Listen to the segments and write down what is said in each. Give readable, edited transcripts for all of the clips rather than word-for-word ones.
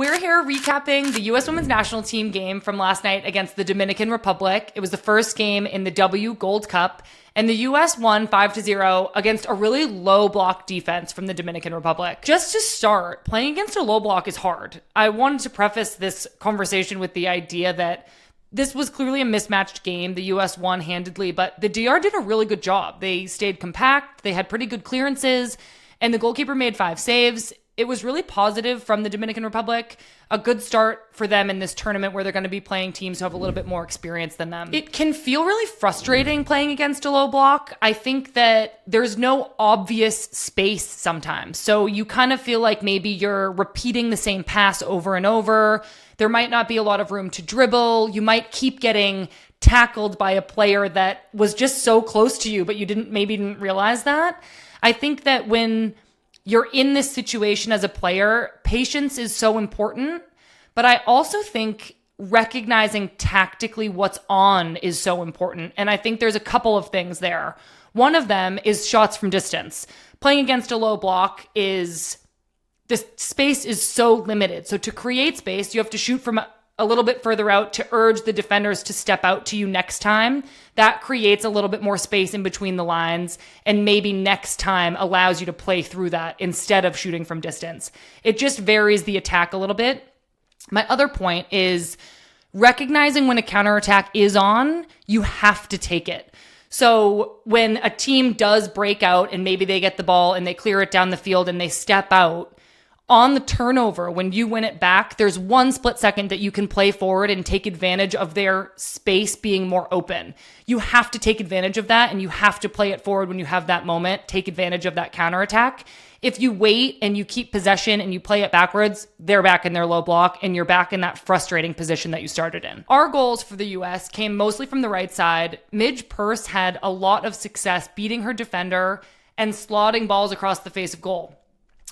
We're here recapping the U.S. Women's National Team game from last night against the Dominican Republic. It was the first game in the W Gold Cup, and the U.S. won 5-0 against a really low block defense from the Dominican Republic. Just to start, playing against a low block is hard. I wanted to preface this conversation with the idea that this was clearly a mismatched game. The U.S. won handedly, but the DR did a really good job. They stayed compact, they had pretty good clearances, and the goalkeeper made 5 saves. It was really positive from the Dominican Republic, a good start for them in this tournament where they're going to be playing teams who have a little bit more experience than them. It can feel really frustrating playing against a low block. I think that there's no obvious space sometimes. So you kind of feel like maybe you're repeating the same pass over and over. There might not be a lot of room to dribble. You might keep getting tackled by a player that was just so close to you, but you maybe didn't realize that. I think that when you're in this situation as a player, patience is so important, but I also think recognizing tactically what's on is so important. And I think there's a couple of things there. One of them is shots from distance. Playing against a low block the space is so limited. So to create space, you have to shoot from a little bit further out to urge the defenders to step out to you next time. That creates a little bit more space in between the lines, and maybe next time allows you to play through that instead of shooting from distance. It just varies the attack a little bit. My other point is recognizing when a counterattack is on, you have to take it. So when a team does break out and maybe they get the ball and they clear it down the field and they step out, on the turnover, when you win it back, there's one split second that you can play forward and take advantage of their space being more open. You have to take advantage of that, and you have to play it forward when you have that moment, take advantage of that counterattack. If you wait and you keep possession and you play it backwards, they're back in their low block, and you're back in that frustrating position that you started in. Our goals for the U.S. came mostly from the right side. Midge Purce had a lot of success beating her defender and slotting balls across the face of goal.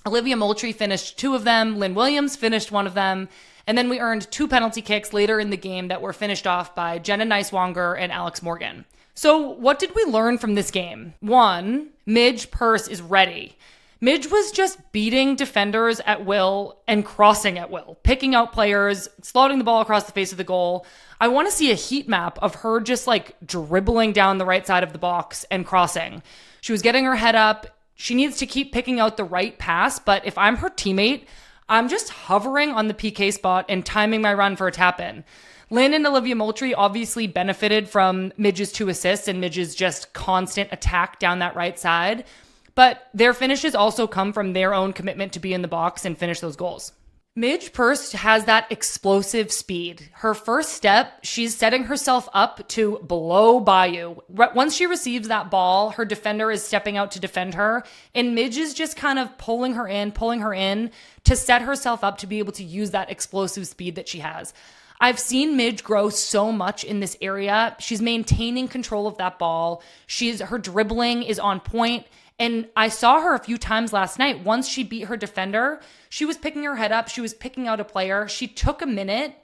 Olivia Moultrie finished 2 of them. Lynn Williams finished 1 of them. And then we earned 2 penalty kicks later in the game that were finished off by Jenna Nicewanger and Alex Morgan. So what did we learn from this game? 1, Midge Purce is ready. Midge was just beating defenders at will and crossing at will, picking out players, slotting the ball across the face of the goal. I want to see a heat map of her just like dribbling down the right side of the box and crossing. She was getting her head up. She needs to keep picking out the right pass, but if I'm her teammate, I'm just hovering on the PK spot and timing my run for a tap-in. Lynn and Olivia Moultrie obviously benefited from Midge's 2 assists and Midge's just constant attack down that right side, but their finishes also come from their own commitment to be in the box and finish those goals. Midge Purce has that explosive speed. Her first step, she's setting herself up to blow by you. Once she receives that ball, her defender is stepping out to defend her, and Midge is just kind of pulling her in to set herself up to be able to use that explosive speed that she has. I've seen Midge grow so much in this area. She's maintaining control of that ball. Her dribbling is on point. And I saw her a few times last night. Once she beat her defender, she was picking her head up. She was picking out a player. She took a minute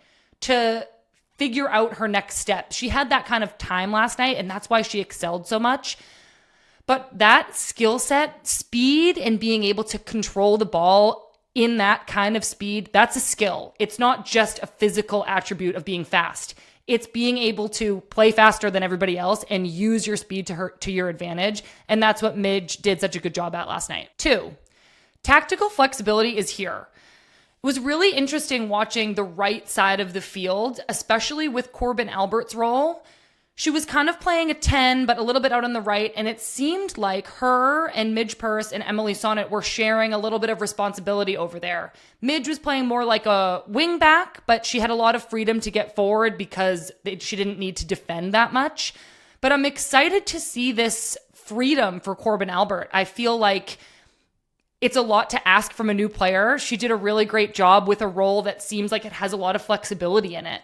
to figure out her next step. She had that kind of time last night, and that's why she excelled so much. But that skill set, speed, and being able to control the ball in that kind of speed, that's a skill. It's not just a physical attribute of being fast. It's being able to play faster than everybody else and use your speed to your advantage. And that's what Midge did such a good job at last night. 2, tactical flexibility is here. It was really interesting watching the right side of the field, especially with Corbin Albert's role. She was kind of playing a 10, but a little bit out on the right, and it seemed like her and Midge Purce and Emily Sonnet were sharing a little bit of responsibility over there. Midge was playing more like a wing back, but she had a lot of freedom to get forward because she didn't need to defend that much. But I'm excited to see this freedom for Corbin Albert. I feel like it's a lot to ask from a new player. She did a really great job with a role that seems like it has a lot of flexibility in it.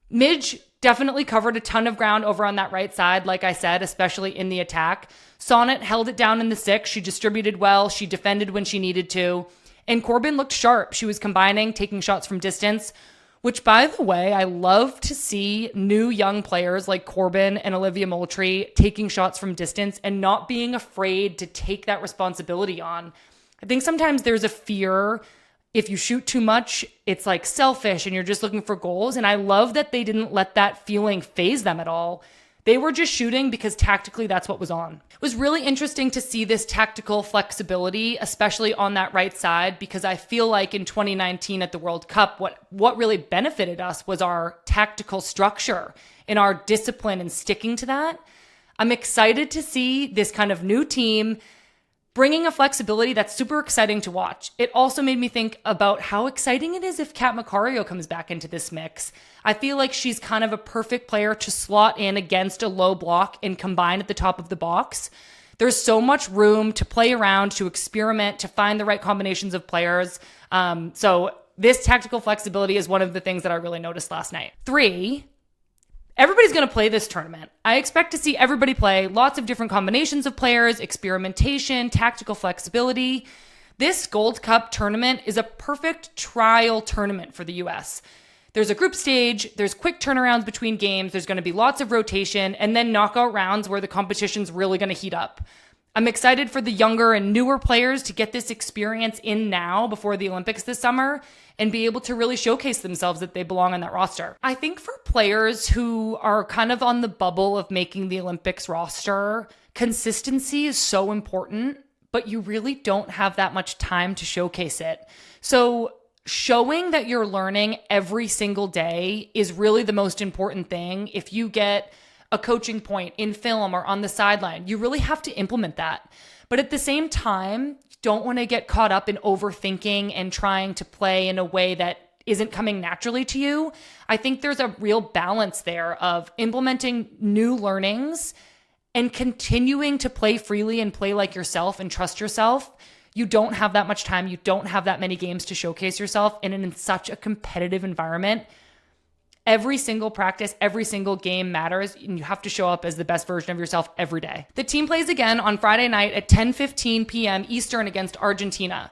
Midge definitely covered a ton of ground over on that right side, like I said, especially in the attack. Sonnet held it down in the 6. She distributed well. She defended when she needed to. And Corbin looked sharp. She was combining, taking shots from distance, which, by the way, I love to see new young players like Corbin and Olivia Moultrie taking shots from distance and not being afraid to take that responsibility on. I think sometimes there's a fear if you shoot too much, it's like selfish and you're just looking for goals. And I love that they didn't let that feeling faze them at all. They were just shooting because tactically that's what was on. It was really interesting to see this tactical flexibility, especially on that right side, because I feel like in 2019 at the World Cup, what really benefited us was our tactical structure and our discipline and sticking to that. I'm excited to see this kind of new team bringing a flexibility that's super exciting to watch. It also made me think about how exciting it is if Kat Macario comes back into this mix. I feel like she's kind of a perfect player to slot in against a low block and combine at the top of the box. There's so much room to play around, to experiment, to find the right combinations of players. So this tactical flexibility is one of the things that I really noticed last night. 3, everybody's going to play this tournament. I expect to see everybody play lots of different combinations of players, experimentation, tactical flexibility. This Gold Cup tournament is a perfect trial tournament for the US. There's a group stage, there's quick turnarounds between games, there's going to be lots of rotation, and then knockout rounds where the competition's really going to heat up. I'm excited for the younger and newer players to get this experience in now before the Olympics this summer and be able to really showcase themselves that they belong on that roster. I think for players who are kind of on the bubble of making the Olympics roster, consistency is so important, but you really don't have that much time to showcase it. So showing that you're learning every single day is really the most important thing. If you get a coaching point in film or on the sideline, you really have to implement that. But at the same time, you don't want to get caught up in overthinking and trying to play in a way that isn't coming naturally to you. I think there's a real balance there of implementing new learnings and continuing to play freely and play like yourself and trust yourself. You don't have that much time. You don't have that many games to showcase yourself. And in such a competitive environment, every single practice, every single game matters, and you have to show up as the best version of yourself every day. The team plays again on Friday night at 10:15 p.m. Eastern against Argentina.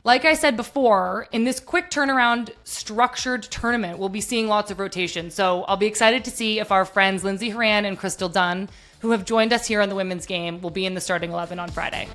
Like I said before, in this quick turnaround structured tournament, we'll be seeing lots of rotation. So I'll be excited to see if our friends Lindsey Horan and Crystal Dunn, who have joined us here on the women's game, will be in the starting 11 on Friday.